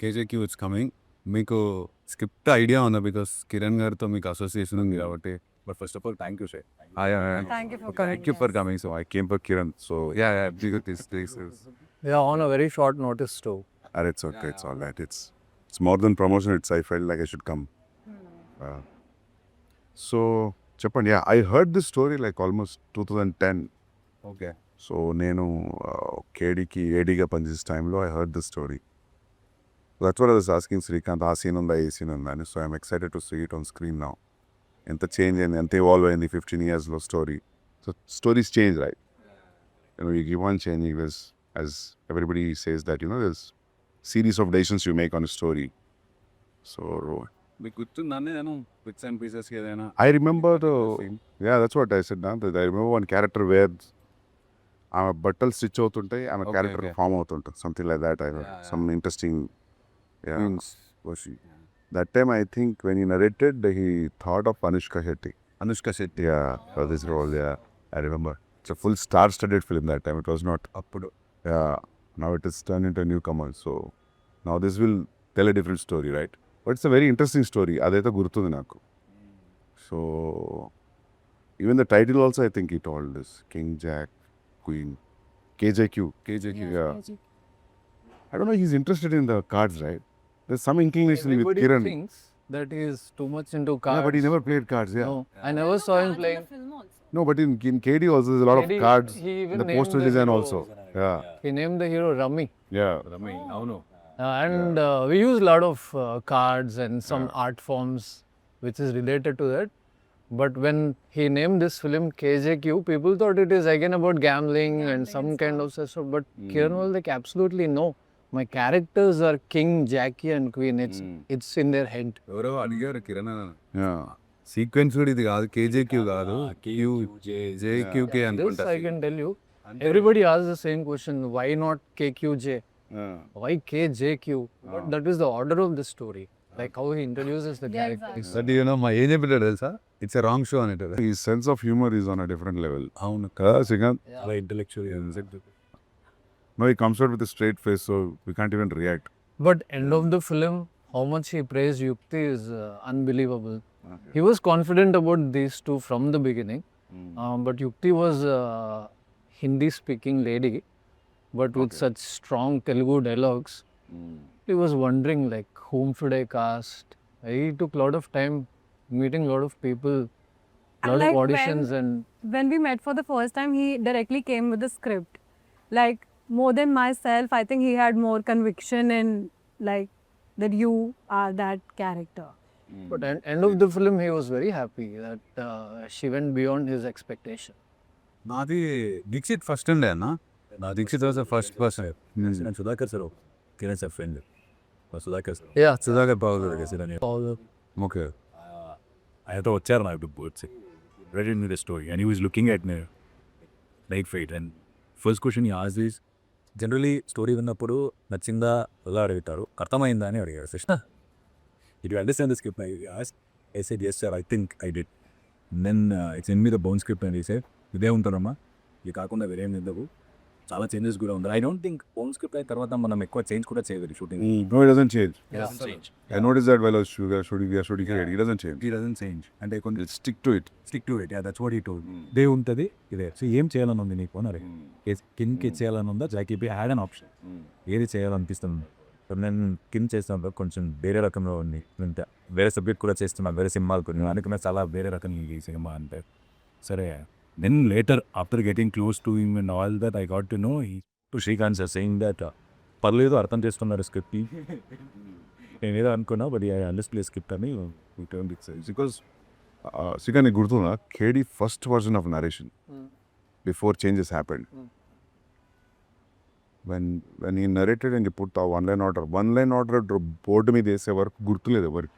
KJQ it's coming. మీకు script idea ఉందా because Kiran గారితో మీకు అసోసియేషన్ ఉంది కాబట్టి but first of all thank you sir thank you for coming so I came for Kiran so yeah Yeah, on a very short notice too. It's okay, it's all right. It's more than promotion. I felt like I should come. So, Chapan, yeah, I heard this story like almost 2010. Okay So, నేను KDకి ADగా పనిచేసే టైంలో I heard this story. That's what I was asking Srikanth, ఆ scene ఉందా, ఏ scene ఉందా అని. So, I'm excited to see it on screen now. ఎంత change అయింది, ఎంత evolve అయింది 15 yearsలో story. So, stories change, right? You keep on changing this, as everybody says that, there's series of decisions you make on a story. So, మీకు గుర్తుందండి నేను bits and pieces ఏదైనా I remember that's what I said now. That I remember one character where ఆమె బట్టలు stitch అవుతుంటాయి, ఆమె Okay, character okay. Form అవుతుంటుంది, something like that. I heard Yeah, some interesting. Yeah. Things. Was she? That time I think when he narrated, he thought of Anushka Shetty. Anushka Shetty Yeah, for this role. Yeah, I remember. It's a full star-studded film that time. It was not. అప్పుడు Yeah. Now it is turned into a newcomer. So now this will tell a different story, right? But it's a very interesting story. అదైతే గుర్తుంది నాకు. So even the title also, I think he told this King Jack, Queen, KJQ. Yeah. I don't know. He's interested in the cards, right? There's some inclination with Everybody Kiran. thinks that he is too much into cards. Yeah, but he never played cards. Yeah. No, I never saw him playing. No, but in KD also there's a lot KD, of cards. he even In the named poster the design hero. also. Yeah. He named the hero Rummy. Yeah. Rami అవును And we use a lot of cards and some art forms which is related to that. But when he named this film KJQ, people thought it is again about gambling and some kind of stuff. But Kiran was like, absolutely no. My characters are King, Jackie and Queen. It's in their head. ఎవరో అడిగారు Kiran Yeah. Sequence కూడా ఇది కాదు కేజేక్యూ కాదు JQK This అనుకుంటా I can tell you. Everybody asks the same question. Why not KQJ? Why KJQ? But that is the order of the story. Like how he introduces the characters. That మా ఏం చెప్పాడు తెలుసా it's a wrong show అనేటారు His sense of humor is on a different level. అవును Kada, Srikanth? చాలా intellectual No, he comes out with a straight face, so we can't even react. But end of the film, how much he praised Yukti is unbelievable. He was confident about these two from the beginning. But Yukti was a Hindi-speaking lady, but with such strong Telugu dialogues. He was wondering like, whom should I cast? He took a lot of time meeting a lot of people, lot like of auditions when we met for the first time, he directly came with the script. Like, more than myself, I think he had more conviction in like that you are that character. But at end of the film, he was very happy that she went beyond his expectation. నాది Dixit first ఉండే అన్న నా Dixit was first person నేను Sudhakar sir Kiran sir friend Sudhakar sir Yeah. Sudhakar Babu okay ఆయనతో వచ్చారు నాకు boards ready the story and he was looking at like fight and first question he as is generally story విన్నప్పుడు నచ్చిందా ఎలా అడుగుతారు అర్థమైందా అని అడిగారు Krishna it you understand the script I said yes sir I think I did then it's in me the bone script అని sir ఇదే ఉంటారమ్మా ఇది కాకుండా వేరేం చేద్దాము చాలా చేంజెస్ కూడా ఉంది I don't think bone script అయిన తర్వాత మనం ఎక్కువ చేంజ్ కూడా చేయలేదు shooting No, it doesn't change. I noticed that while I was shooting KD, it doesn't change. It doesn't change అంటే కొంచెం It'll stick to it. Stick to it that's what he told ఇదే ఉంటుంది ఇదే so ఏం చేయాలని ఉంది నీకు అని కింగ్కి చేయాలని ఉందా జాకీపీ హ్యాడ్ అన్ ఆప్షన్ ఏది చేయాలనిపిస్తుంది సో నేను కింగ్ చేస్తాను కొంచెం వేరే రకంలో ఉంది అంటే వేరే సబ్జెక్ట్ కూడా చేస్తున్నాను వేరే సినిమాలు కొన్ని అనుకున్నా చాలా వేరే రకం ఈ సినిమా అంటే సరే then later after getting close to him and all that I got to know to Srikanth sir saying that పర్లేదు అర్థం చేసుకున్నారు స్క్రిప్ట్ నేను ఏదో అనుకున్నా బట్ ఐ అండర్స్టాండ్ స్క్రిప్ట్ అని We turned it size. Because Srikanth, నీకు గుర్తుందా KD first version of narration before changes happened. When he narrated and he put the one line order board మీద వేసే వరకు గుర్తులేదు ఎవరికి.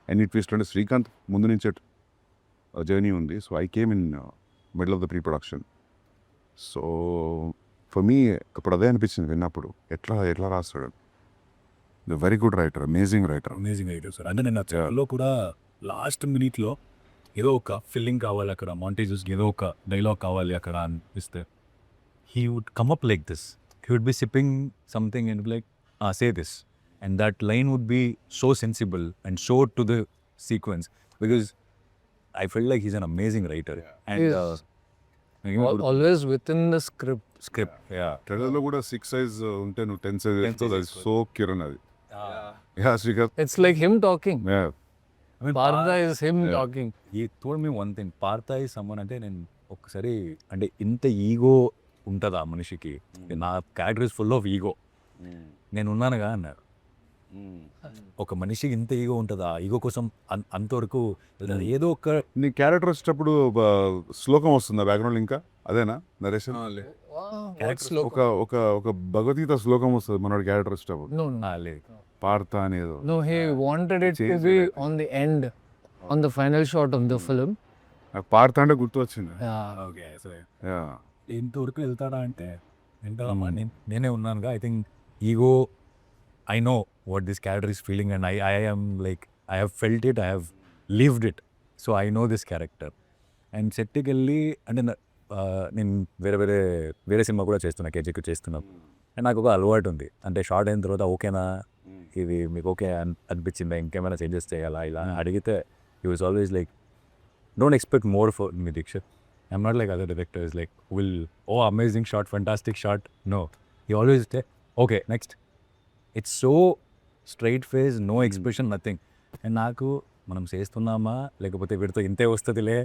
అండ్ ఈ ట్విస్ట్ అంటే శ్రీకాంత్ ముందు నుంచే జర్నీ ఉంది. So I came in middle of the pre production. So for me అప్పుడు అదే అనిపించింది విన్నప్పుడు ఎట్లా రాస్తాడు. The very good writer, amazing writer. Sir అంటే నేను లో కూడా లాస్ట్ మినిట్లో ఏదో ఒక ఫిల్లింగ్ కావాలి అక్కడ మాంటేజెస్కి ఏదో ఒక డైలాగ్ కావాలి అక్కడ అనిపిస్తే he would come up like this he would be sipping something and like say this and that line would be so sensible and so to the sequence, because I feel like he's an amazing writer. And He is always within the script. yeah. ట్రైలర్లో కూడా 6 size ఉంటే నువ్వు 10 size వేస్తుంది. అది so Kiran అది. Yeah Srikanth. It's like him talking. Yeah. I mean, Partha is him talking. he told me one thing. Partha is someone అంటే నేను ఒక్కసారి అంటే ఇంత ఈగో ఉంటుందా మనిషికి, నా character is full of ego, నేను ఉన్నానుగా అన్నారు. ఒక మనిషికి ఇంత ఈగో ఉంటుందా, ఈగో కోసం అంతవరకు ఏదో ఒక నీ క్యారెక్టర్ వచ్చేటప్పుడు శ్లోకం వస్తుందా బ్యాక్గ్రౌండ్ ఇంకా అదేనా నరేషన్? ఒక ఒక ఒక భగవద్గీత శ్లోకం వస్తుంది మనోడి క్యారెక్టర్ వచ్చేటప్పుడు. No, no. లేదు. పార్త అనేది. No, he wanted it to be on the end, on the final shot of the film. నాకు పార్త అంటే గుర్తు వచ్చింది. Yeah. ఓకే, సో యా ఇంతవరకు వెళ్తాడా అంటే వెళ్తాడమ్మా, నేనే ఉన్నానుగా. I think ego, I know what this character is feeling and I am like I have felt it, I have lived it, so I know this character. And సెట్కి వెళ్ళి అంటే నేను వేరే సినిమా కూడా చేస్తున్నా, కేజీకి చేస్తున్నా. అండ్ నాకు ఒక అలవాటు ఉంది, అంటే షార్ట్ అయిన తర్వాత ఓకేనా, ఇది మీకు ఓకే అనిపించిందా, ఇంకేమైనా చేంజెస్ చేయాలా ఇలా అడిగితే he was always like, don't expect more for me Dikshit. I'm not like other directors, like, oh, amazing shot, fantastic shot. No. He always say, okay, next. It's so straight face, no expression, nothing. And నాకు మనం చేస్తున్నామా లేకపోతే వీడితో ఇంతే వస్తుందిలే,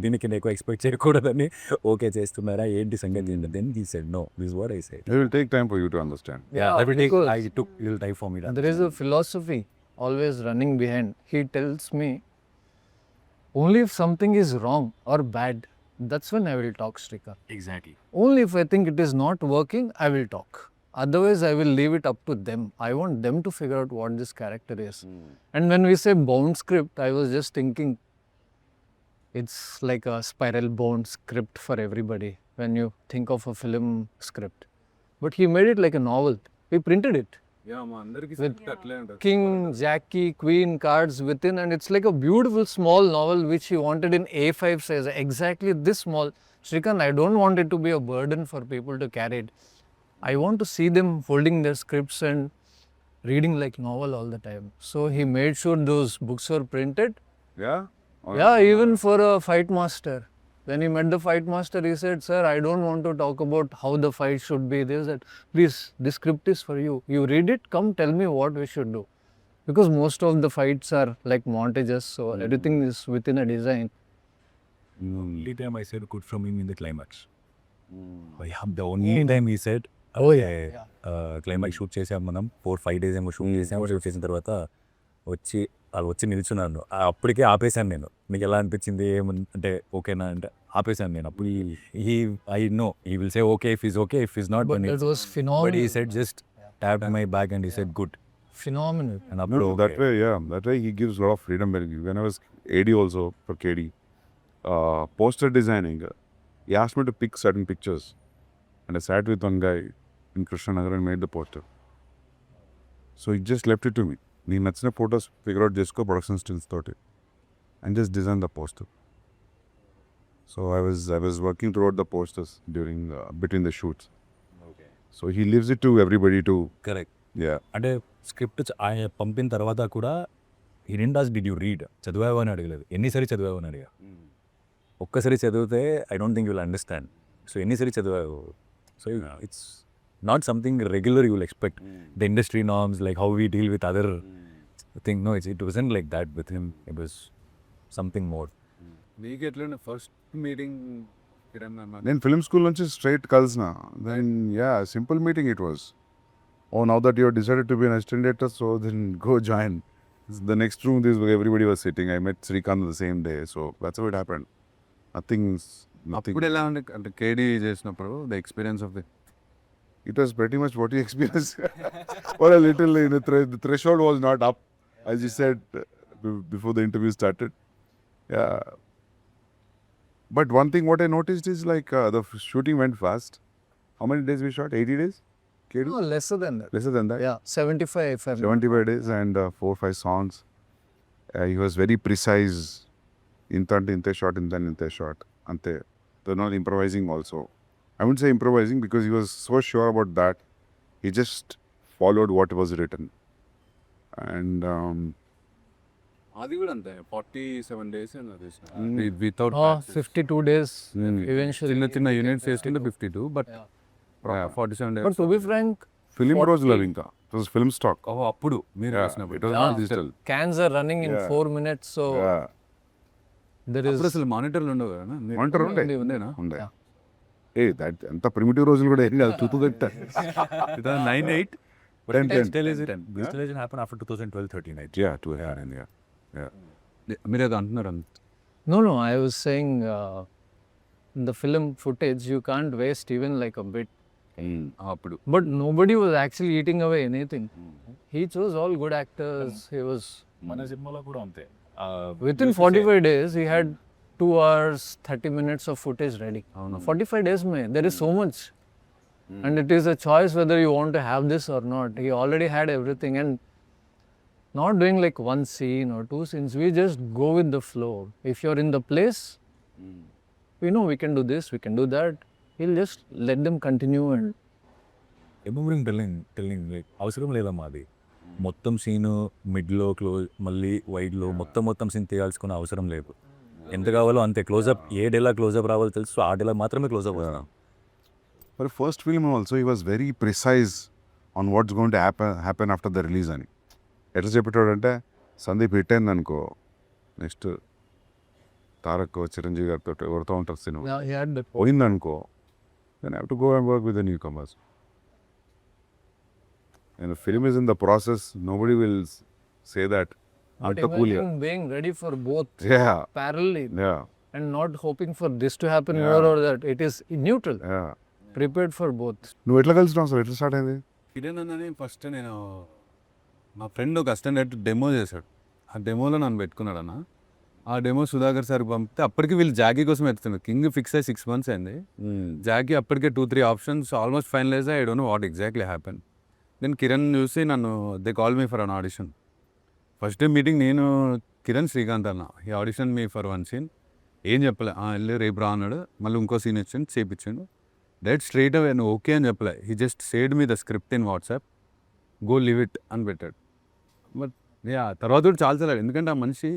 దీనికి ఎక్కువ expect చేయకూడదని, ఓకే చేస్తున్నారా ఏంటి సంగతి ఏంటి, then he said no, this is what I said. It will take time for you to understand. Yeah, every day because I took little time for me to there is a philosophy always running behind. He tells me, only if something is wrong or bad, that's when I will talk, Srika. exactly. Only if I think it is not working, I will talk. Otherwise, I will leave it up to them. I want them to figure out what this character is. And when we say bound script, I was just thinking it's like a spiral bound script for everybody when you think of a film script. But he made it like a novel. He printed it. Yeah మా అందరికి With అట్లే ఉంటుంది. King, Jackie, Queen cards within, and it's like a beautiful small novel which he wanted in A5 size, exactly this small. Srikant, I don't want it to be a burden for people to carry it. I want to see them holding their scripts and reading like novel all the time. So he made sure those books were printed. Yeah? Yeah, even for a fight master. When he met the fight master, he said, "Sir, I don't want to talk about how the fight should be." They said, "Please, this script is for you. You read it, come tell me what we should do." Because most of the fights are like montages, so everything is within a design. Only time I said good from him in the climax. The only time he said, oh yeah, climax shoot చేసాం మనం 4-5 days ఏమో shoot చేసాము. Shoot చేసిన తర్వాత వాళ్ళు వచ్చి నిల్చున్నాను, అప్పటికే ఆపేశాను నేను. మీకు ఎలా అనిపించింది అంటే ఓకేనా అంటే ఆపేశాను నేను. అప్పుడు I know he will say okay if is okay, if is not, But it was phenomenal. But he said just tapped my back and he said good. Phenomenal. And అప్పుడు No, that way, yeah. That way he gives a lot of freedom. When I was AD also for KD, poster designing, he asked me to pick certain pictures. And I sat with one guy in Krishnanagar and made the poster. So he just left it to me. Nee nachina photos figure out chesko production stills toti and just design the poster. So I was working toward the posters during between the shoots. Okay. So he leaves it to everybody to correct. yeah. అంటే script ఆయన పంపిన తర్వాత కూడా he didn't ask did you read, చదివావు అని అడగలేదు, ఎన్నిసారి చదివావు అని అడిగా. ఒక్కసారి చదివితే I don't think you will understand. So ఎన్నిసారి చదివావు, so it's not something regular you will expect the industry norms like how we deal with other thing. No, it wasn't like that with him, it was something more. మీకు ఎట్లా first meeting Kiran అన్న? నేను film school నుంచి straight కలిసిన. Then yeah simple meeting it was. Oh, now that you have decided to be an assistant director, so then go join. The next room, this everybody was sitting. I met Srikanth the same day, so that's how it happened. Nothing. అప్పుడు ఎలా ఉండే అంటే కేడీ చేసినప్పుడు the experience of the? It was pretty much what you experienced. Or a little, the threshold was not up, as you said before the interview started. Yeah. But one thing what I noticed is like the shooting went fast. How many days we shot? 80 days? KD? No, lesser than that. Lesser than that? Yeah, 75 if I'm 75 days and 4-5 songs. He was very precise. Inte shot, inte shot. Ante. They're not improvising also. I wouldn't say improvising because he was so sure about that. He just followed what was written. And అది కూడా అంతే 47 days without 52 days eventually. చిన్న చిన్న units చేసుకుంటే 52 but 47 days. But to be frank, film 40 రోజులు అవి ఇంకా film stock. అప్పుడు మీరు రాసినప్పుడు it was not digital. cans are running in 4 minutes, so there is. అప్పుడు అసలు మానిటర్లు ఉండవు కదా మానిటర్ ఉండేనా ఉండే దట్ ఎంత ప్రిమిటివ్ రోజులు కూడా ఏం కాదు. 9/8 Digitalization happened after 2012-13, I think. Yeah, to yeah. మీరు ఏదో అంటున్నారు No, I was saying in the film footage you can't waste even like a bit. అప్పుడు But nobody was actually eating away anything. He chose all good actors. He was మన సినిమాలో కూడా అంతే. within 45 days he had 2 hours 30 minutes of footage ready. 45 days mein there is so much. And it is a choice whether you want to have this or not. He already had everything, and not doing like one scene or two scenes. We just go with the flow. If you're in the place, we know we can do this, we can do that. He'll just let them continue and Remembering telling like అవసరం లేదమ్మా అది. మొత్తం scene మిడ్లో close మళ్ళీ వైడ్లో మొత్తం scene తీయాల్సుకున్న అవసరం లేదు. ఎంత కావాలో అంతే క్లోజప్. ఏ డేలా క్లోజప్ రావాలో తెలుసు, ఆ డేలా మాత్రమే క్లోజప్ అవుతాం. For first film also he was very precise on what's going to happen after the release అని. ఎట్లా చెప్పేటాడు అంటే సందీప్ హిట్ అయింది అనుకో, నెక్స్ట్ తారక్ చిరంజీవి గారితో ఎవరితో ఉంటారు సినిమా now he had the పోయిందనుకో, then have to go and work with the newcomers. And the film is in the process, nobody will say that అంత cool. imagine being ready for both yeah parallelly yeah and not hoping for this to happen here or that. It is neutral, yeah. prepared for both. నువ్వు ఎట్లా కలిసినావు అసలు, ఎట్లా start అయింది? కిరణ్ అన్నని first నేను మా friend ఒక అసిస్టెంట్ డెమో చేశాడు. ఆ డెమోలో నన్ను పెట్టుకున్నాడు అన్న. ఆ డెమో సుధాకర్ సార్ పంపితే అప్పటికి వీళ్ళు జాకీ కోసం ఎత్తుతున్నారు. కింగ్ ఫిక్స్ అయ్యి 6 months అయింది. జాకీ అప్పటికే 2-3 options almost finalize. I don't know what exactly happen. Then Kiran చూసి నన్ను they call me for an audition. First day meeting నేను కిరణ్ శ్రీకాంత్ అన్న, ఈ audition me for one scene. ఏం చెప్పలే, వెళ్ళి రేపు రా అన్నాడు. మళ్ళీ ఇంకో సీన్ ఇచ్చాను, చేపించాడు. డైరెక్ట్ స్ట్రైట్ అవే నువ్వు ఓకే అని చెప్పలే. He just said me the script in WhatsApp, go live it అని పెట్టాడు. బట్ తర్వాత కూడా చాలా చల్లాడు. ఎందుకంటే ఆ మనిషి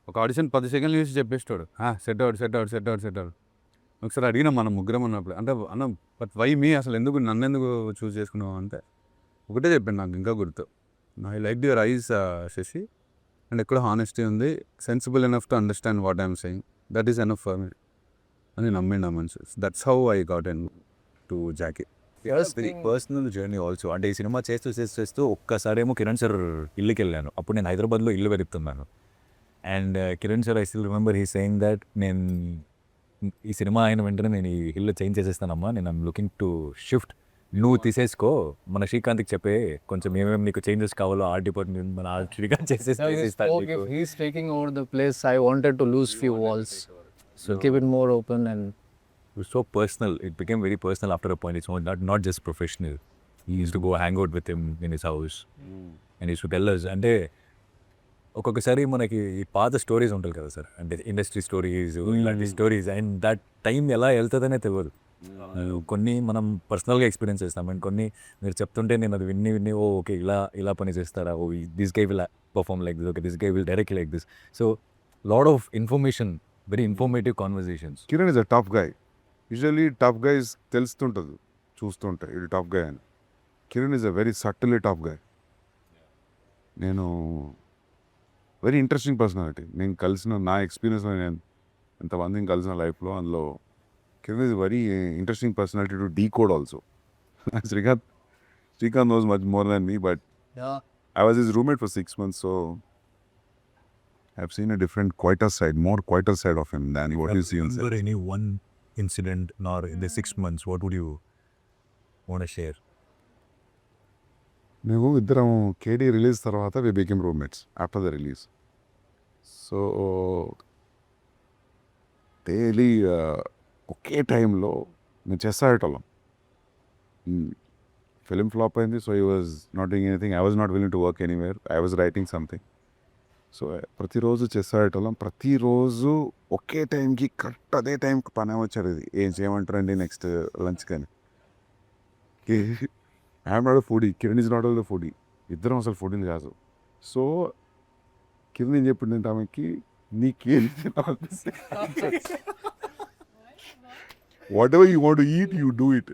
ఒక ఆడిషన్ 10 seconds చూసి చెప్పేస్తాడు, సెట్ అవుట్. ఒకసారి అడిగిన మనం ముగ్గురం ఉన్నప్పుడు, అంటే అన్న బట్ వై మీ, అసలు నన్ను ఎందుకు చూస్ చేసుకున్నావు అంటే ఒకటే చెప్పాను, నాకు ఇంకా గుర్తు. I like your eyes Shashi, and ఎక్కడ హానెస్టీ ఉంది, sensible enough to understand what I'm saying, that is enough for me అని నమ్మిండు ఆ మనిషి. That's how I got into Jackie. Very personal journey also. అంటే ఈ సినిమా చేస్తూ ఒక్కసారేమో కిరణ్ సార్ ఇల్లుకి వెళ్ళాను. అప్పుడు నేను హైదరాబాద్లో ఇల్లు వెతుకుతున్నాను. And Kiran sir I still remember he saying that నేను ఈ సినిమా అయిన వెంటనే నేను ఈ ఇల్లు చేంజ్ చేసేస్తానమ్మా, నేను ఐమ్ లుకింగ్ టు షిఫ్ట్, నువ్వు తీసేసుకో, మన శ్రీకాంత్కి చెప్పే కొంచెం ఏమేమి నీకు చేంజెస్ కావాలో ఆర్ట్ డిపార్ట్మెంట్ మన Srikanth Now he spoke, if he's taking over the place, I wanted to lose few walls, so keep it more open. And It was so personal. It became very personal after a point. It's not just professional. He used to go hang out with him in his house. And he used to tell us. అంటే ఒక్కొక్కసారి మనకి ఈ పాత stories ఉంటాయి కదా sir, అంటే industry stories, ఇలాంటి stories, and that time ఎలా వెళ్తుందనే తెలియదు. కొన్ని మనం పర్సనల్గా ఎక్స్పీరియన్స్ చేస్తాం, అండ్ కొన్ని మీరు చెప్తుంటే నేను అది విన్ని ఓకే ఇలా పని చేస్తారా, oh this guy will perform like this, okay this guy will direct like this. So lot of information, very informative conversations. Kiran is a tough guy. Usually tough guys తెలుస్తుంటుంది చూస్తుంటాయి ఇది టఫ్ గై అని. Kiran is a very subtly tough guy. నేను very interesting personality. నేను కలిసిన నా ఎక్స్పీరియన్స్లో, నేను ఎంతమందిని కలిసిన లైఫ్లో, అందులో Kiran is very interesting personality to decode also. Srikanth knows much more than me, but yeah, I was his roommate for 6 months, so I've seen a different, more quieter side of him than what you see on set. Any one incident nor in the 6 months, what would you want to share? మేము ఇద్దరం Kedi release తర్వాత we became roommates after the release. So daily ఒకే టైంలో మేము chess ఆడేటోళ్ళం. Film flop అయింది, so he was not doing anything. I was not willing to work anywhere, I was writing something. So ప్రతిరోజు chess ఆడేటోళ్ళం. ప్రతిరోజు ఒకే టైంకి కరెక్ట్ అదే టైంకి పని వచ్చారు. ఇది ఏం చేయమంటారండి నెక్స్ట్ లంచ్ కానీ. I'm not a foodie, Kiran is not all the foodie. ఇద్దరం అసలు ఫుడ్ని కాదు. సో కింద ఏం చెప్పిందంటే ఆమెకి నీకేం తినాలనిపిస్తే whatever you want to eat you do it.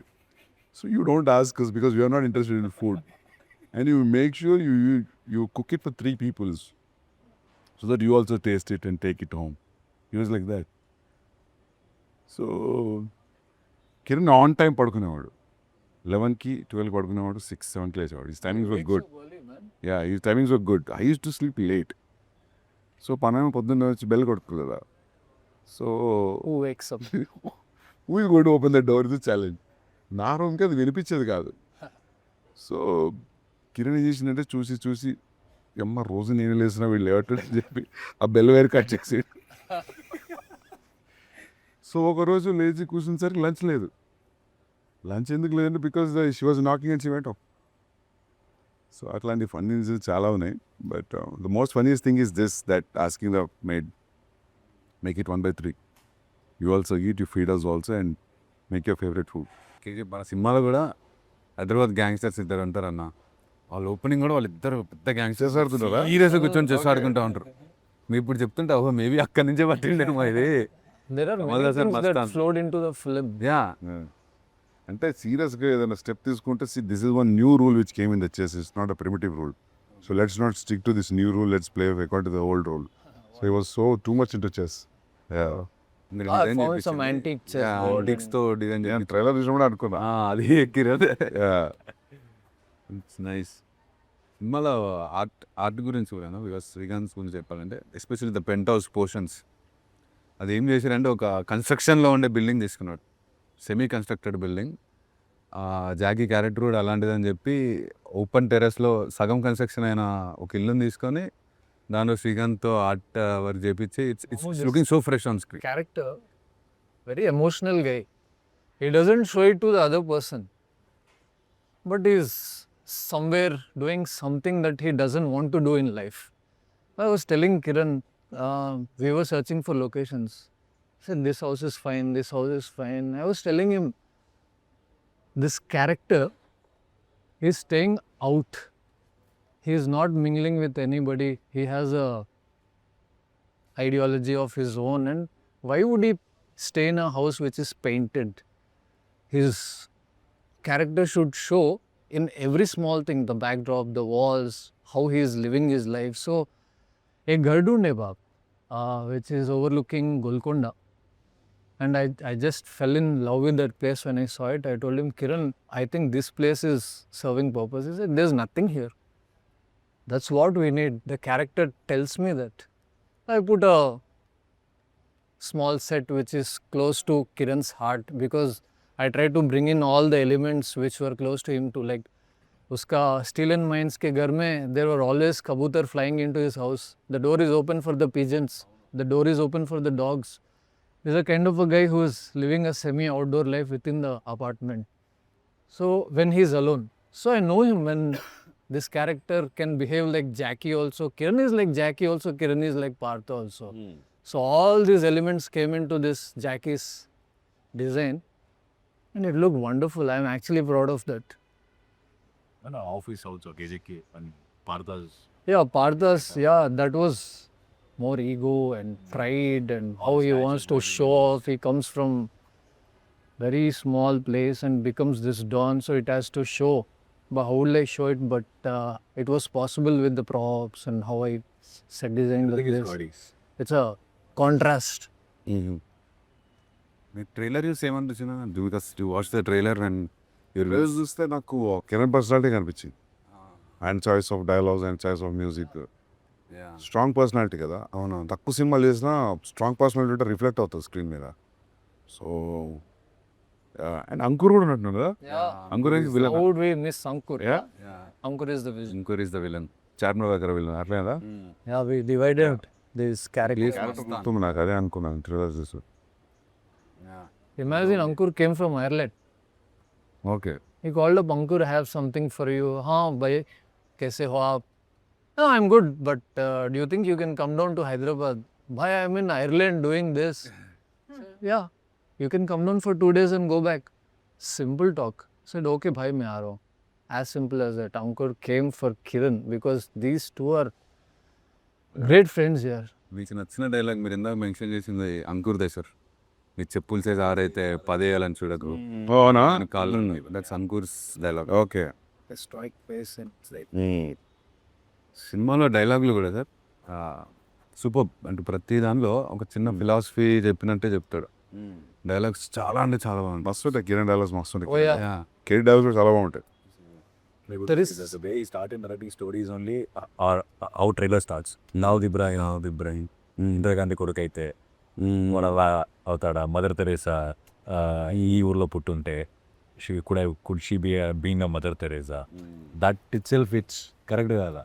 So you don't ask us because we are not interested in food. And you make sure you cook it for 3 people so that you also taste it and take it home. He was like that. So Kiran on time పడుకునేవాడు. 11కి 12కి పడుకునేవాడు, 6, 7కి లేచేవాడు. His timings were good. Yeah, his timings were good. I used to sleep late. So పనేమో పొద్దున్న వచ్చి bell కొడుతుంది కదా. So Who wakes up? who is going to open the door is the challenge. నా రూమ్కి అది వినిపించేది కాదు. సో కిరణ్ ఏం చేసిందంటే చూసి అమ్మ రోజు నేను లేసిన వీళ్ళు లేవట్లేదు అని చెప్పి ఆ బెల్ వైర్ కట్ చేసి సో ఒకరోజు లేచి కూర్చునేసరికి లంచ్ లేదు. లంచ్ ఎందుకు లేదంటే because she was knocking and she went off. So అట్లాంటి ఫన్నీ చాలా ఉన్నాయి. But the most funniest thing is this, that asking the made make it 1/3. You also eat, you feed us also and make your favourite food. మన సినిమాలో కూడా Hyderabad gangsters ఇద్దరు అంటారన్న. వాళ్ళ opening కూడా వాళ్ళు ఇద్దరు పెద్ద గ్యాంగ్స్టర్స్ ఆడుతున్నారా, సీరియస్ కూర్చొని చెస్ ఆడుకుంటూ ఉంటారు. మీరు ఇప్పుడు చెప్తుంటే ఓహో మేబీ అక్కడి నుంచే పట్టిండేమో ఇది. There are Kamal many Hassan things that Mastan. flowed into the film. Yeah, అంటే సీరియస్గా ఏదైనా స్టెప్ తీసుకుంటే this is one new rule which came in the chess. It's not a primitive rule. So let's not stick to this new rule, let's play according to the old rule. So he was so too much into chess. I found some antique chess board antiques తో design నేను trailer చూసినప్పుడు అనుకున్నా. అది ఎక్కిరదే. It's nice. సినిమాలో art గురించి కూడా because Srikanth గురించి చెప్పాలంటే especially the penthouse portions. అది ఏం చేశారంటే ఒక కన్స్ట్రక్షన్లో ఉండే బిల్డింగ్ తీసుకున్నాడు, semi constructed building. Jackie character కూడా అలాంటిదని చెప్పి ఓపెన్ టెర్రస్లో సగం కన్స్ట్రక్షన్ అయిన ఒక ఇల్లుని తీసుకొని దానిలో శ్రీకాంత్తో ఆర్ట్ వర్క్ చేపించి it's looking so fresh on screen. character, very emotional guy. He doesn't show it to the other person, but he's somewhere doing something that he doesn't want to do in life. I was telling Kiran, we were searching for locations. I said, this house is fine, this house is fine. I was telling him, this character is staying out. He is not mingling with anybody. He has a ideology of his own, and why would he stay in a house which is painted? His character should show in every small thing, the backdrop, the walls, how he is living his life. So a Gardu Nebab, which is overlooking Golconda, and I just fell in love with that place when I saw it. I told him, Kiran, I think this place is serving purpose. He said, there's nothing here. That's what we need. The character tells me that. I put a small set which is close to Kiran's heart because I tried to bring in all the elements which were close to him too. Like uska steel and mines ke ghar mein there were always kabutar flying into his house. The door is open for the pigeons. The door is open for the dogs. He's a kind of a guy who is living a semi-outdoor life within the apartment. So when he's alone. So I know him when this character can behave like Jackie also. Kiran is like Jackie also. Kiran is like Partha also. So all these elements came into this Jackie's design and it looked wonderful. I'm actually proud of that. And office also, KJK and Partha's. Yeah, Partha's, yeah, that was more ego and pride and how he wants to show off. He comes from very small place and becomes this Don, so it has to show. But how will I show it? But it was possible with the props and how I set designed the place. It's a contrast. Trailer చూసి ఏమనిపించిందా? Because you watch the trailer and trailer చూస్తే నాకు Kiran personality కనిపించింది. And choice of dialogues and choice of music, strong personality కదా. అవును, తక్కువ సినిమాలు చేసినా స్ట్రాంగ్ పర్సనాలిటీ ఉంటే రిఫ్లెక్ట్ అవుతుంది స్క్రీన్ మీద. సో అండ్ అంకుర్ కూడా ఉన్నట్టు కదా. Ankur villain. How would we miss Ankur? Yeah. Ankur is the villain. Ankur is the villain, Charminar దగ్గర విలన్ అట్లే కదా. Yeah, we divided this character. గుర్తుంది నాకు, అదే అనుకున్నాను ట్రైలర్ చూసి. Imagine Ankur came from Ireland. Okay, He called up, Ankur, I have something for you. Haan, bhai, kaise ho aap? No, I'm good, but do you think you can come down to Hyderabad? Bhai, I'm in Ireland doing this. Yeah, you can come down for 2 days and go back. Simple talk. Said, okay, bhai, मैं आ रहा हूँ. as simple as that. Ankur came for Kiran because these two are great friends here. మీకు నచ్చిన dialogue మీరు ఇందాక mention చేసింది అంకుర్దే sir. నీ చెప్పులు చేసి ఆరైతే 10 వేయాలని చూడకు, అవునా? కాళ్ళు దట్స్ అంకుర్స్ డైలాగ్. ఓకే. సినిమాలో డైలాగులు కూడా సార్ సూపర్. అంటే ప్రతి దానిలో ఒక చిన్న ఫిలాసఫీ చెప్పినట్టే చెప్తాడు. డైలాగ్స్ చాలా అంటే చాలా బాగుంది. మస్తు ఉంటాయి కిరణ్ డైలాగ్స్, మస్తు Oh ఉంటాయి. yeah. కెరీ డైలాగ్స్ కూడా చాలా బాగుంటాయి. There is- the way he started narrating stories only, our how trailer starts. Now the Ibrahim. Indira Gandhi కొడుకు అయితే మన అవుతాడా, మదర్ తెరేసా ఈ ఊర్లో పుట్టుంటే could she be being a Mother Teresa, that itself it's correct కదా.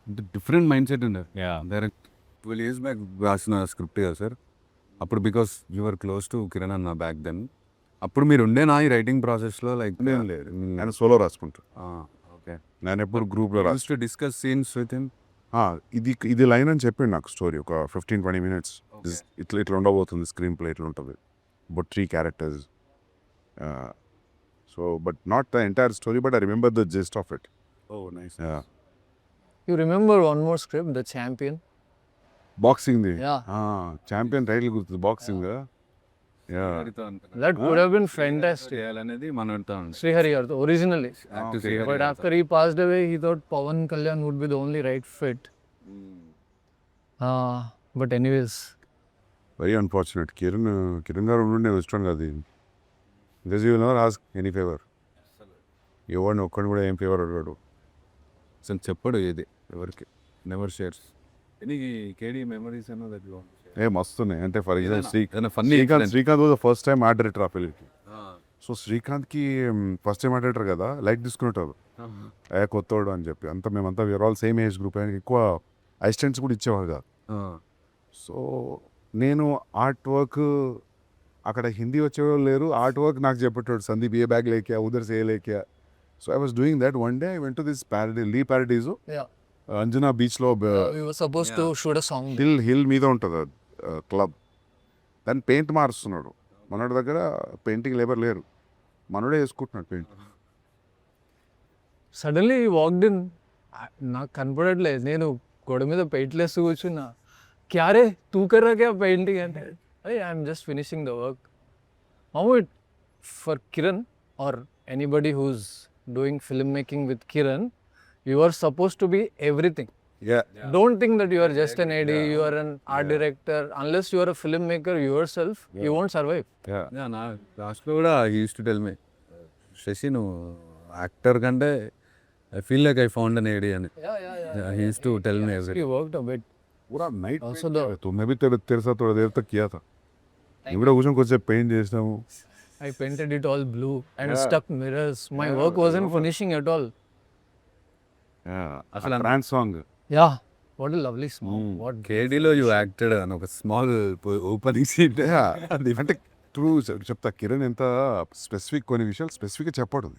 అంటే డిఫరెంట్ మైండ్ సెట్ ఉండే. యా డైరెక్ట్ 12 years బ్యాక్ రాసిన స్క్రిప్ట్ కదా సార్. అప్పుడు because your close to Kiran అన్న బ్యాక్ దెన్. అప్పుడు మీరు ఉండేనా ఈ రైటింగ్ ప్రాసెస్లో? లైక్ ఏం లేదు, నేను సోలో రాసుకుంటా. ఓకే. నేను ఎప్పుడు గ్రూప్లో రాసు. To discuss scenes with him. ఇది లైన్ అని చెప్పిండు నాకు స్టోరీ ఒక 15-20 minutes. ఇట్లా ఉండబోతుంది స్క్రీన్ ప్లే, ఇట్లా ఉంటుంది, but 3 characters. So but not the entire story, but I remember the gist of it. Oh nice. You remember one more script, The Champion? బాక్సింగ్ది Yeah. ఛాంపియన్ టైటిల్ గుర్తుంది, boxing. That could have been fantastic. చేయాలనేది మనతో Srihari originally. But after he passed away, he thought Pawan Kalyan would be the only right fit. But anyways, very unfortunate. Kiran గారు ఉండే ఇష్టం కాదు. Because you never ask any favour. ఎవరిని ఒక్కడిని కూడా ఏం ఫేవర్ అడగాడు. అసలు చెప్పడు ఏది ఎవరికి, never shares any Kedi memories అన్న దట్ యు మస్తున్నాయి. అంటే for example funny Srikanth was the first time art director ఆ ఫిల్మ్కి. సో శ్రీకాంత్కి ఫస్ట్ టైం ఆర్ట్ డైరెక్టర్ కదా, లైక్ తీసుకునేటారు కొత్తోడు అని చెప్పి. అంతా మేమంతా were all same age group. ఆయనకి ఎక్కువ అసిస్టెంట్స్ కూడా ఇచ్చేవారు కాదు. సో నేను ఆర్ట్ వర్క్, అక్కడ హిందీ వచ్చేవాళ్ళు లేరు, ఆర్ట్ వర్క్ నాకు చెప్పేటోడు సందీప్ ఏ బ్యాగ్ లేక్యా ఉదర్ సే లేక్యా. So I was doing that. One day I went to this paradise yeah, Anjana బీచ్లో we were supposed to shoot a song. Hill మీద ఉంటుంది క్లబ్. దాన్ని పెయింట్ మారుస్తున్నాడు. మనోడి దగ్గర పెయింటింగ్ లేబర్ లేరు, మనోడే వేసుకుంటున్నాడు paint. Suddenly he walked in. నాకు కనపడట్లేదు, నేను గోడ మీద పెయింట్లు వేస్తూ కూర్చున్నా. క్యారే తూ కర్రా క్యా పెయింటింగ్ అంటే, I'm just finishing the work. How it for Kiran or anybody who's doing film making with Kiran, you are supposed to be everything. Don't think that you are just an AD, you are an art director. Unless you are a filmmaker yourself, you won't survive. నా లాస్ట్లో కూడా he used to tell me, Sashi నువ్వు actor కంటే I feel like I found an AD అని. He used to tell me He worked a bit. पूरा night Also the- तुमने भी तेरे साथ थोड़ा देर तक किया था. इवड़ा कुछ कुछ पेंट చేసినాము. I painted it all blue and stuck mirrors. My work wasn't finishing at all. అసలు trance song. Yeah, what a lovely song. What కేడీలో యూ యాక్టెడ్ అని ఒక స్మాల్ ఓపెనింగ్ సీట్. అంటే ట్రూ చెప్తా, కిరణ్ ఎంత స్పెసిఫిక్, కొన్ని విషయాలు స్పెసిఫిక్గా చెప్పడు.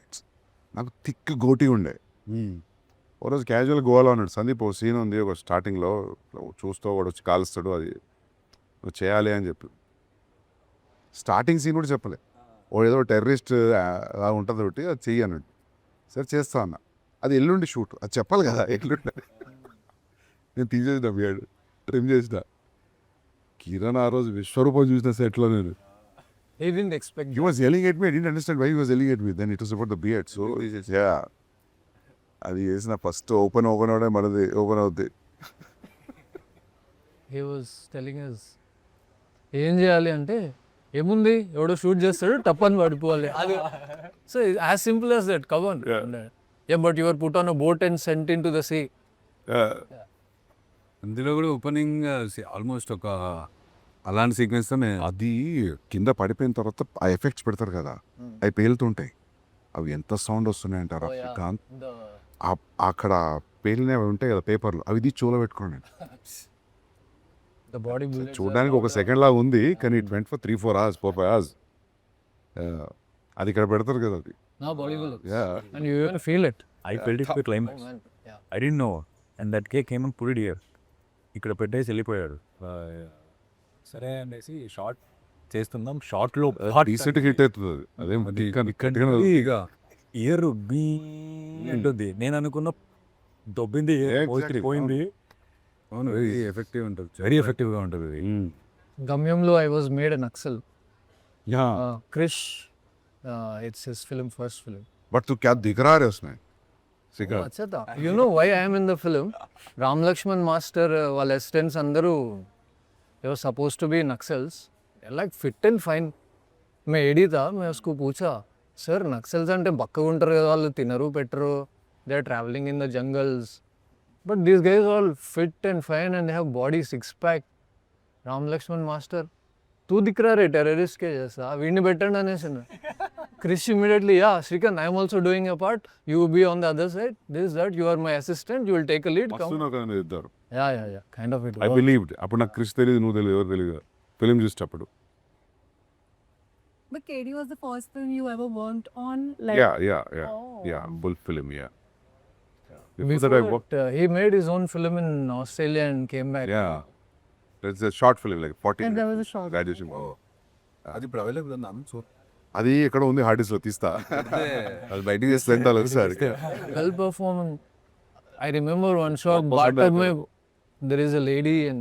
నాకు థిక్ గోటి ఉండే. ఓ రోజు క్యాజువల్ గోవాలో ఉన్నాడు సందీప్. ఓ సీన్ ఉంది ఒక స్టార్టింగ్లో, చూస్తూ వాడు వచ్చి కాలుస్తాడు, అది నువ్వు చేయాలి అని చెప్పి. స్టార్టింగ్ సీన్ కూడా చెప్పలే, ఓ ఏదో టెర్రరిస్ట్ అలా ఉంటుంది ఒకటి, అది చెయ్యి అన్నాడు. సరే చేస్తా అన్న. అది ఎల్లుండి షూట్, అది చెప్పాలి కదా ఎల్లుండి. నేను తీసేసిన బియర్డ్ ట్రిమ్ చేసిన. కిరణ్ ఆ రోజు విశ్వరూపం చూసిన సెట్లో నేను. he didn't expect. He was yelling at me. I didn't understand why he was yelling at me. Then it was about the beard. So yeah, అది చేసిన ఫస్ట్ ఓపెన్ అవడే మనది ఓపెన్ అవుద్ది. He was telling us ఏం చేయాలి అంటే, ఏముంది ఎవడో shoot చేస్తాడు టప్పని పడిపోవాలి. అది so as simple as that. Come on. Yeah, but you were put on a boat and sent into the sea. అందులో కూడా ఓపెనింగ్ ఆల్మోస్ట్ ఒక అలాంటి సీక్వెన్స్తో అది కింద పడిపోయిన తర్వాత ఆ ఎఫెక్ట్స్ పెడతారు కదా, అవి పేలుతుంటాయి. అవి ఎంత సౌండ్ వస్తున్నాయి అంటారు. కాంత్ అక్కడ పేలినవి ఉంటాయి కదా పేపర్లు, అవి ఇది చూలో పెట్టుకోండి. The body bullets చూడడానికి ఒక సెకండ్ లాగా ఉంది, కానీ it went for 3-4 hours 4-5 hours. అది ఇక్కడ పెడతారు కదా అది. now body bullets. Yeah. And you even feel it. I felt it to climax. Oh, man. Yeah. I didn't know. And that guy came and put it here. ఇక్కడ పెట్టేసి వెళ్ళిపోయాడు. సరే అనేసి షార్ట్ చేస్తున్నాం. షార్ట్లో రీసెంట్ హిట్ అవుతుంది అది. అదే ఇక ఇయర్ బీ ఉంటుంది. నేను అనుకున్న దొబ్బింది Exactly. పోయింది. అవును వెరీ ఎఫెక్టివ్ ఉంటుంది. వెరీ ఎఫెక్టివ్గా ఉంటుంది ఇది. Gamyamlo, I was made an Naxal. Yeah. Krish, it's his first film. But तू क्या दिख रहा है उसमें? Oh, अच्छा था. You know why I am in the film? Ram Lakshman Master, వాళ్ళ assistants అందరూ they were supposed to be Naxals. They're like fit and fine. मैं एडी था, मैं उसको पूछा, सर नक्सल्स అంటే బక్కగా ఉంటారు కదా, వాళ్ళు తినరు పెట్టరు, they are traveling in the jungles. But these guys are all fit and fine and they have body six pack. Ram Lakshman master तू दिख रहा रे टेररिस्ट के जैसा, వీడిని పెట్టండి అనేసి. Krish immediately yeah Srikanth I'm also doing a part, you be on the other side, this that you are my assistant, you will take a lead. ఇద్దరు yeah yeah yeah kind of it. I believed. అప్పుడు నాకు క్రిష్ తెలియదు, నువ్వు తెలియదు, ఎవరు తెలియదు film చూసేటప్పుడు. But KD was the first film you ever worked on? Like, Yeah, bull film, yeah. Before Before that I worked, that, he made his own film in Australia and came back. yeah. That's a short film, like 40 and there was minutes. a short. Graduation. అది ఇప్పుడు available ఉందా? So అది ఎక్కడ ఉంది, hard disk లో తీస్తా. అది బయటికి చేస్తే ఎంత sir. Well performed. I remember one shot, Bata mein there is a lady and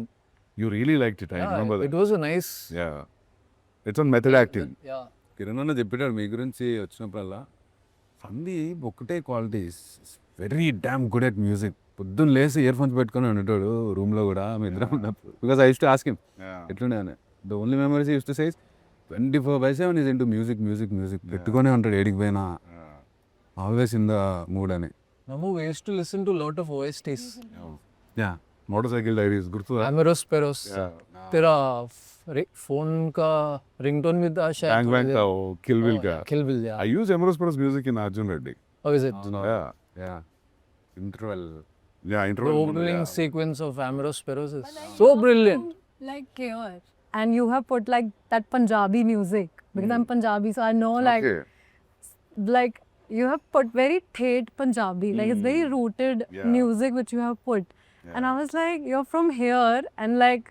You really liked it, I remember it that. was a nice. Yeah. It's on method acting. Yeah. Kiran అన్న చెప్పాడు మీ గురించి వచ్చినప్పుడల్లా, సందీప్ ఒకటే qualities, very damn good at music. పొద్దున్న లేసి ear phones పెట్టుకొని ఉండేటాడు రూమ్లో కూడా మీ ఇద్దరం ఉన్నప్పుడు. Because I used to ask him ఎట్లుండే అని. The only memories use to size 24/7 is into music music music పెట్టుకొని ఉంటాడు ఏడికి పోయినా, ఆల్వేస్ ఇన్ ద మూడ్ అని. Namu, we used to listen to a lot of OSTs. Yeah motor cycle diaries గుర్తు. Ameros Peros. तेरा phone का ringtone भी था शायद. Bang Bang का वो Kill Bill का. Kill Bill, yeah. I use Emerald Spurs music in Arjun Reddy. How is it? Yeah. Yeah interval Yeah, The interval. opening sequence of Ameros Peros is so brilliant. Like here. And you have put like that Punjabi music. Because I'm Punjabi, so I know like Okay. like you have put very thet Punjabi. Like it's very rooted Yeah. music which you have put. And I was like, you're from here and like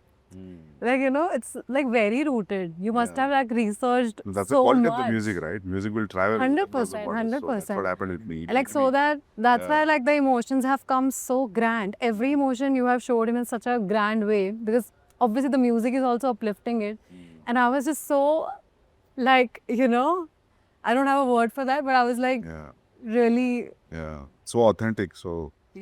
you know, it's like very rooted. You must have like researched That's so the quality much. of the music, right? Music will travel. 100%, across the borders. So that's 100%. what happened with me. Like so that's why like the emotions have come so grand. Every emotion you have showed him in such a grand way, because obviously the music is also uplifting it. And I was just so like, you know, I don't have a word for that, but I was like Yeah. really, Yeah. So authentic. So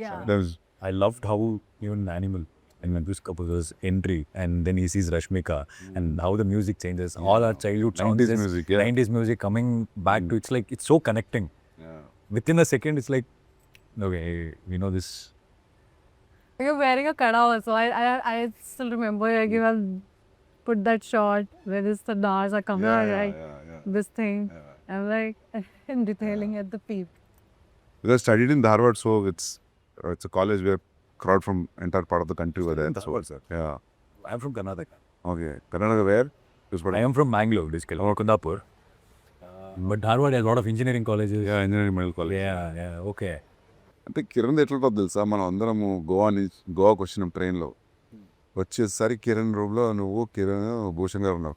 yeah. there's I loved how even Animal and Manjush Kapoor's entry, and then he sees Rashmika, and how the music changes. All our childhood sounds, 90s music, yeah. 90s music coming back to, it's like, it's so connecting. yeah. Within a second, it's like, okay, we know this. You're wearing a kada also. I still remember like you have put that shot where the stars are coming out, right? Yeah. This thing. I'm like I'm detailing at the peep. Because I studied in Dharwad, so it's a college where crowd from entire part of the country were there. That's what, sir. Yeah. I'm from Karnataka. Okay. Karnataka where? I am from Mangalore, basically, or Kundapur. But Dharwad has a lot of engineering colleges. Yeah, engineering medical college. Yeah, okay. అంటే కిరణ్ ఎట్లా తెలుసా, మనం అందరము గోవాకి వచ్చినాం ట్రైన్లో. వచ్చేసరికి కిరణ్ రూమ్లో నువ్వు కిరణ్ భూషణ్ గారు ఉన్నావు.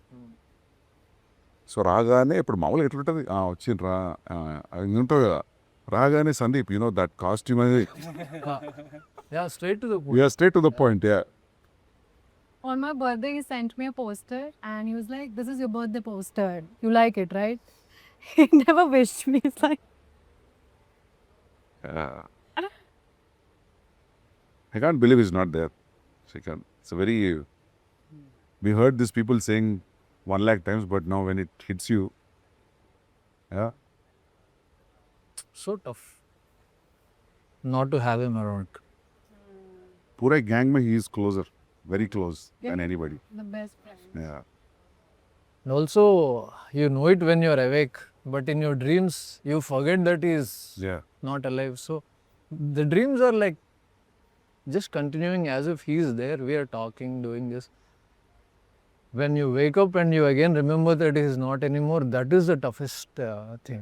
సో రాగానే ఇప్పుడు మామూలుగా ఎట్లుంటుంది, వచ్చిండ్రా ఉంటావు కదా, రాగానే సందీప్ యూనో దట్ కాస్ట్యూమ్ అనేది Yeah, straight to the point. We're straight to the point. On my birthday, he sent me a poster and he was like, "This is your birthday poster. You like it, right?" He never wished me. He's like, I can't believe he's not there. It's a very, we heard these people saying 1 lakh times, but now when it hits you, yeah, So tough not to have him around. पूरे gang में he is closer, very close than anybody. the best friend. Yeah. And also, you know it when you're awake, but in your dreams, you forget that he's Yeah. not alive. So, the dreams are like just continuing as if he's there. We are talking, doing this. When you wake up and you again remember that he is not anymore, that is the toughest thing.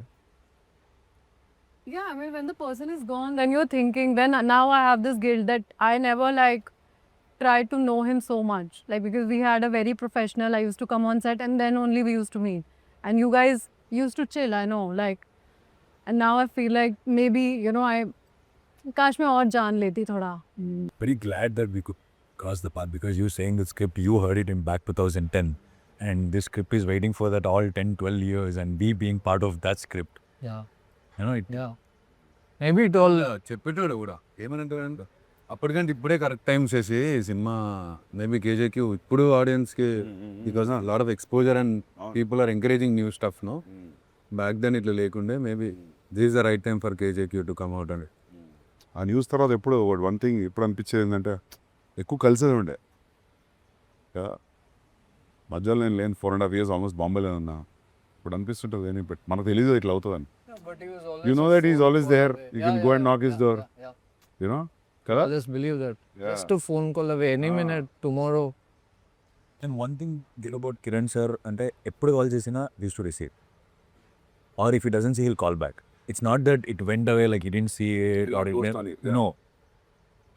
Yeah, I mean, when the person is gone, then you're thinking, then now I have this guilt that I never like tried to know him so much. Like, because we had a very professional, I used to come on set and then only we used to meet. And you guys used to chill, I know, like, And now I feel like maybe, you know, काश मैं और जान लेती थोड़ा. Very glad that we could cross the path because you saying the script, you heard it in back 2010. And this script is waiting for that all 10, 12 years and we being part of that script. Yeah. You know, it, Yeah. Maybe it all. చెప్పేటోడు కూడా ఏమనంటే అప్పటికంటే ఇప్పుడే correct time చేసి సినిమా maybe KJQ ఇప్పుడు ఆడియన్స్కి because lot of exposure and people are encouraging new stuff no back then ఇట్లా లేకుండే maybe this the right time for KJQ to come out అండి. ఆ న్యూస్ తర్వాత ఎప్పుడు వన్ థింగ్ ఎప్పుడు అనిపించేది ఏంటంటే ఎక్కువ కలిసేది ఉండే మధ్యలో నేను లేని 4.5 years ఆల్మోస్ట్ బాంబేలో ఉన్నా. ఇప్పుడు అనిపిస్తుంటుంది ఏమి మనకు తెలియదు ఇట్లా అవుతుందని. But he was always. You know that he's always there. You can go and knock his door. Yeah. You know? Kada? I just believe that. Just a phone call away, any minute, tomorrow. and one thing good about Kiran sir, అంటే ఎప్పుడు call చేసినా use to receive. Or if he doesn't see, he'll call back. It's not that it went away like he didn't see it or Ghost it on it, no.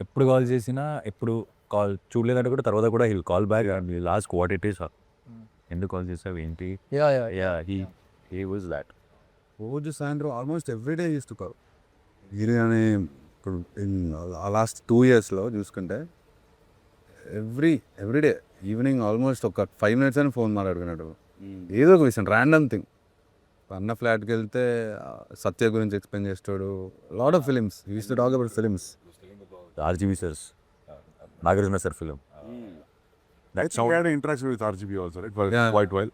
ఎప్పుడు call చేసినా ఎప్పుడు call చూడలేదంటే కూడా తర్వాత కూడా he'll call back and he'll ask what it is. ఎందుకు call చేసావు ఏంటి? Yeah, he was that. రోజు సాయంత్రం almost everyday used to call. Giri అని ఇప్పుడు లాస్ట్ 2 yearsలో చూసుకుంటే ఎవ్రీడే ఈవినింగ్ ఆల్మోస్ట్ ఒక 5 minutes అని ఫోన్ మాట్లాడుకున్నాడు. ఏదో ఒక విషయం ర్యాండమ్ థింగ్. అన్న ఫ్లాట్కి వెళ్తే సత్య గురించి ఎక్స్ప్లెయిన్ చేస్తాడు. Lot of films use to talk about films. RGB sirs, Nagarjuna sir film. I think he had an interaction with RGB also, right? For Yeah. quite well.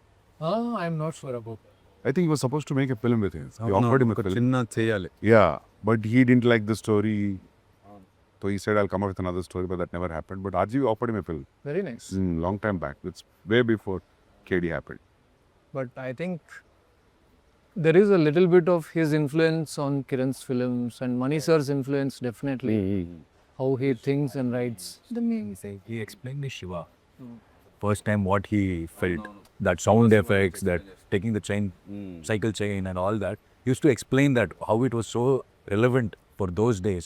I'm not sure about that. I think he was supposed to make a film with him. He offered him a film. చిన్న చేయాలి. Yeah, but he didn't like the story. So he said, I'll come up with another story, but that never happened. But RGB offered him a film Very nice. long time back. It's way before KD happened. But I think there is a little bit of his influence on Kiran's films and Mani sir's influence definitely. How he thinks and writes. He explained the Shiva. First time what he felt, that sound effects, that taking the chain, cycle chain and all that. He used to explain that how it was so relevant for those days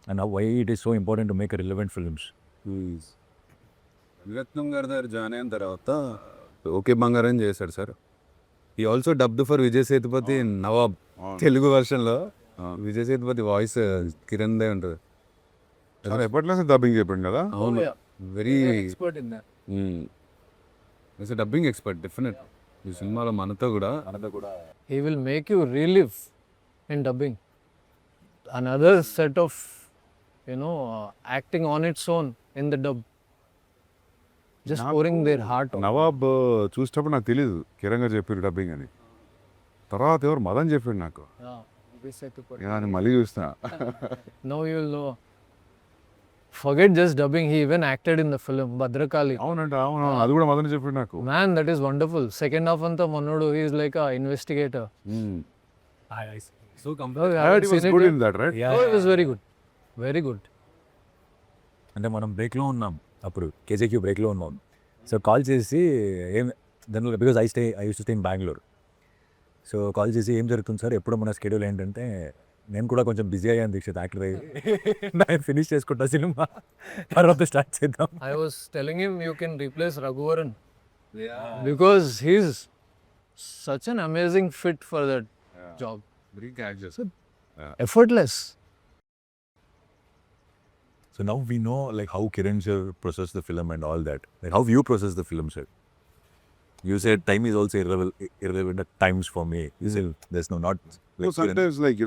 and how why it is so important to make a relevant films. విరత్నం గారి దగ్గర join అయిన తర్వాత okay బంగారం చేశాడు sir. He also dubbed for Vijay Sethupathi Nawab Telugu వర్షన్లో. Vijay Sethupathi voice Kiran దే ఉంటుంది. చాలా ఎప్పట్లో డబ్బింగ్ చెప్పాడు కదా. అవును, very Expert in that. Dubbing expert definite. ఈ సినిమాలో మనతో కూడా He will make you relive in dubbing. Another set of, acting on its own in the dub. Just pouring their heart on. Nawab చూసేటప్పుడు నాకు తెలియదు కిరణ్ గారు చెప్పారు డబ్బింగ్ అని. తర్వాత ఎవరు మదన్ చెప్పాడు నాకు. నేను మళ్ళీ చూస్తున్నా. Now you will know. Forget just dubbing, he even acted in the film Bhadrakali. అవునంట, అవును, అది కూడా మదన్ చెప్పాడు నాకు. Man, that is wonderful. Second half anta Manodu, he is like a investigator. So Oh, I heard he was good in that, right? Oh, it was very good. Very good. అంటే మనం బ్రేక్లో ఉన్నాం అప్పుడు, కేజేక్యూ బ్రేక్లో ఉన్నాం. సో కాల్ చేసి ఏం దానిలో because I used to stay in Bengaluru. So call చేసి ఏం జరుగుతుంది సార్, ఎప్పుడు మన స్కెడ్యూల్ ఏంటంటే నేను కూడా కొంచెం బిజీ అయ్యాను దీక్షిత్ యాక్టర్ అయ్యి. నేను ఫినిష్ చేసుకుంటా సినిమా, తర్వాత స్టార్ట్ చేద్దాం. I was telling him you can replace Raghuvaran. Because he's such an amazing fit for that job. Very casual. Effortless. So now we know like how Kiran sir processed the film and all that. Like how you process the film, sir. You said time is also irrelevant at times for me. You said there's no not. So sometimes, like,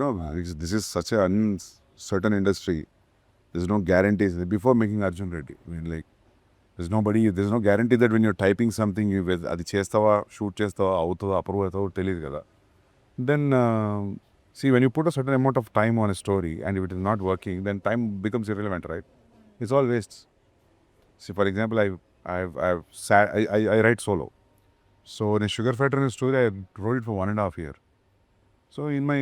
this is such an uncertain industry. There's no guarantees. Before making Arjun Reddy, I mean, like, there's no guarantee that when you're typing something, adi chestava, shoot chestava, avutava, approve avutava, teliyadu kada. Then, see, when you put a certain amount of time on a story and if it is not working, then time becomes irrelevant, right? It's all waste. See, for example, I write solo. So in a Sugar Factory story, I wrote it for 1.5 years. So in my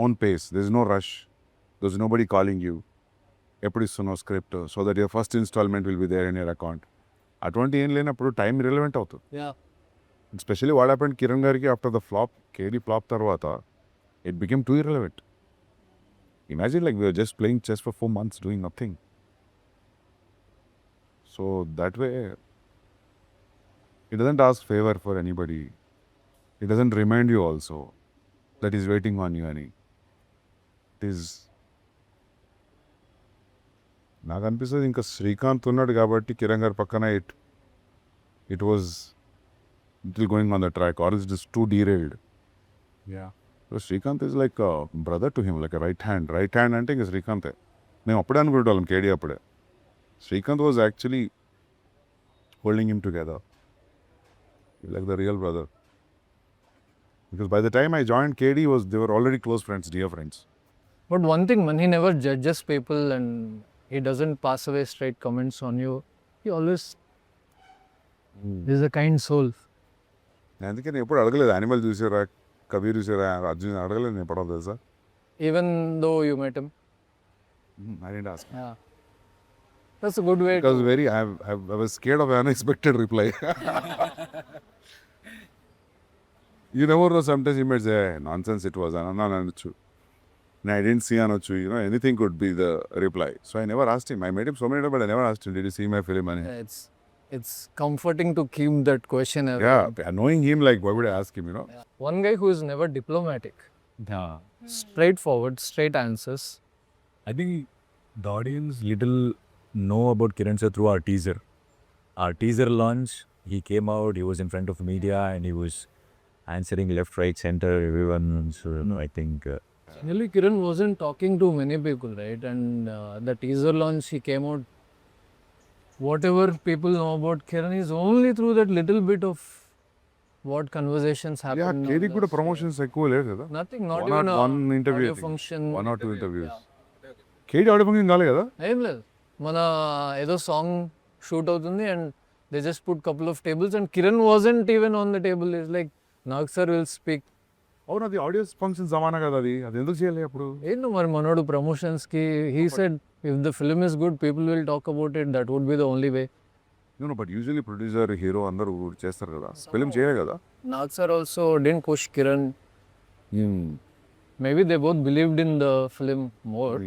own pace, there's no rush. There's nobody calling you. ఎప్పుడు ఇస్తున్నావు script, so that your first installment will be there in your account. అటువంటి ఏం లేనప్పుడు time relevant అవుతుంది. Yeah. Especially what happened Kiran గారికి after the flop, Kedi flop తర్వాత it became too irrelevant. Imagine like we're just playing chess for 4 months doing nothing. So that way it doesn't ask favor for anybody. It doesn't remind you also that he's waiting on you any. Is నాకు అనిపిస్తుంది ఇంకా శ్రీకాంత్ ఉన్నాడు కాబట్టి కిరణ్ గారి పక్కన it was going on the track or is just too derailed. Srikanth is like brother to him, like right hand అంటే ఇంకా శ్రీకాంతే. మేము అప్పుడే అనుకునేవాళ్ళం కేడీ అప్పుడే. Srikanth was actually holding him together. Like the real brother. Because by the time I joined KD, they were already close friends, dear friends. But one thing, man, he never judges people and he doesn't pass away straight comments on you. He always is a kind soul. అందుకే నేను ఎప్పుడు అడగలేదు animal చూసారా, కబీర్ చూసారా, అర్జున్ అడగలేదు నేను ఎప్పుడు తెలుసా. Even though you met him. I didn't ask. Yeah. That's a good way. Because I was scared of an unexpected reply. You never know, sometimes you might say, nonsense it was, అనొచ్చు. And I didn't see అనొచ్చు, anything could be the reply. So I never asked him. I met him so many times, but I never asked him, did you see my film? And It's comforting to keep that question. yeah, knowing him, like, why would I ask him, Yeah. One guy who is never diplomatic. Straightforward, straight answers. I think the audience little know about Kiran sir through our teaser. Our teaser launch, he came out, he was in front of media and he was answering left, right, center, everyone. So I think... Really, Kiran wasn't talking to many people, right? And the teaser launch, he came out. Whatever people know about Kiran is only through that little bit of what conversations yeah, happened. KD కూడా promotions ఎక్కువ లేదు కదా. Nothing, not One even or one interview, audio I think. function. 1 or 2 interviews. KD audio function కాలే కదా. ఏం లేదు, మన ఏదో సాంగ్ షూట్ అవుతుంది and they just put couple of tables and Kiran wasn't even on the table. It's like Nag sir will speak. అవును, అది audio function జమానా కదా, అది ఎందుకు చేయాలి అప్పుడు? ఏంటో మరి మనోడు ప్రమోషన్స్కి he said if the film is good people will talk about it, that would be the only way. No but usually producer hero అందరూ చేస్తారు కదా, ఫిల్మ్ చేయలే కదా. Nag sir also didn't push Kiran. Maybe they both believed in the film more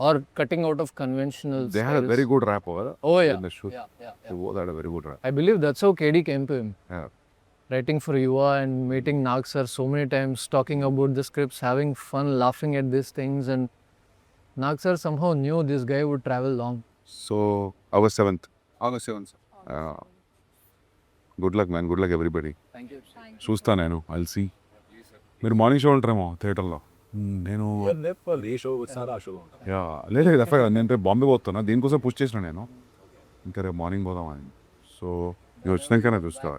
or cutting out of conventional They had a styles. very good rap over Oh yeah. in the shoot. Yeah. They both had a very good rap. I believe that's how KD came to him. Yeah. Writing for Yuva and meeting Nag sir so many times, talking about the scripts, having fun, laughing at these things, and Nag sir somehow knew this guy would travel long. So August 7th. August 7th. Good luck, man. Good luck, everybody. Thank you. చూస్తా నేను, I'll see. మీరు morning show ఉంటారేమో థియేటర్లో. నేను ఏ show వచ్చినారో ఆ show లేదు దఫా కదా, నేను రేపు బాంబే పోతున్నా, దీనికోసం పుష్ చేసిన నేను. ఇంకా రేపు మార్నింగ్ పోదామని. సో నేను వచ్చినాకనే చూస్తా.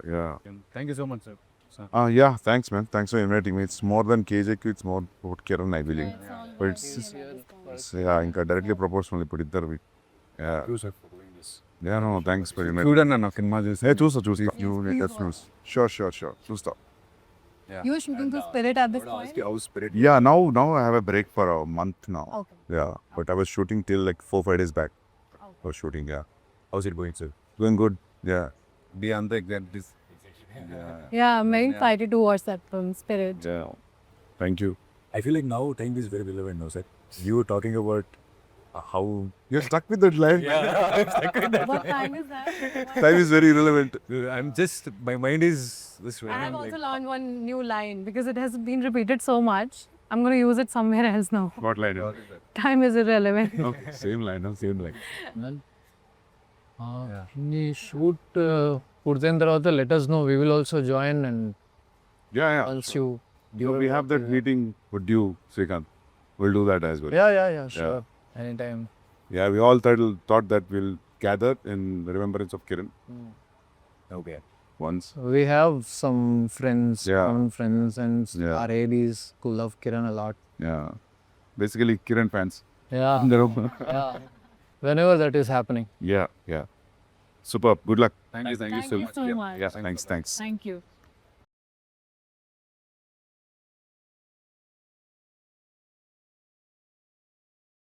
Thank you so much, sir. Yeah, thanks, man. Thanks for inviting me. It's more than KJQ, it's more about Kiran, I believe. But it's ఇంకా డైరెక్ట్లీ ప్రపోర్షనల్ ఇప్పుడు ఇద్దరు. No, thanks for inviting me. చూడండి అన్న cinema చూసి. చూస్తా. Sure. చూస్తా. You were shooting to Spirit at this point? Yeah, now I have a break for a month now. Okay. Yeah, but I was shooting till like 4-5 days back. I was shooting, yeah. House it going sir? Doing good, yeah. Be on the exact this. Yeah, I'm very excited to watch that film, Spirit. Yeah. Thank you. I feel like now time is very relevant now, sir. You were talking about how... You're stuck with that line. What time is that? Time is very relevant. I'm just, my mind is this way. I have also learned one new line because it has been repeated so much. I'm going to use it somewhere else now. What line? Time is irrelevant. Okay, same line. ఈ shoot పూర్తయిన తర్వాత let us know. We will also join and Yeah. once you... We have that meeting with you, Srikanth. We'll do that as well. Yeah, sure. Anytime. Yeah, we all thought that we'll gather in remembrance of Kiran. Okay. Once. We have some friends, Yeah. common friends, and Yeah. our ADs who love Kiran a lot. Yeah. Basically, Kiran fans. Yeah. Yeah. Whenever that is happening. Yeah. Superb. Good luck. Thank you Thank you so much. Yeah, thanks. Thank you.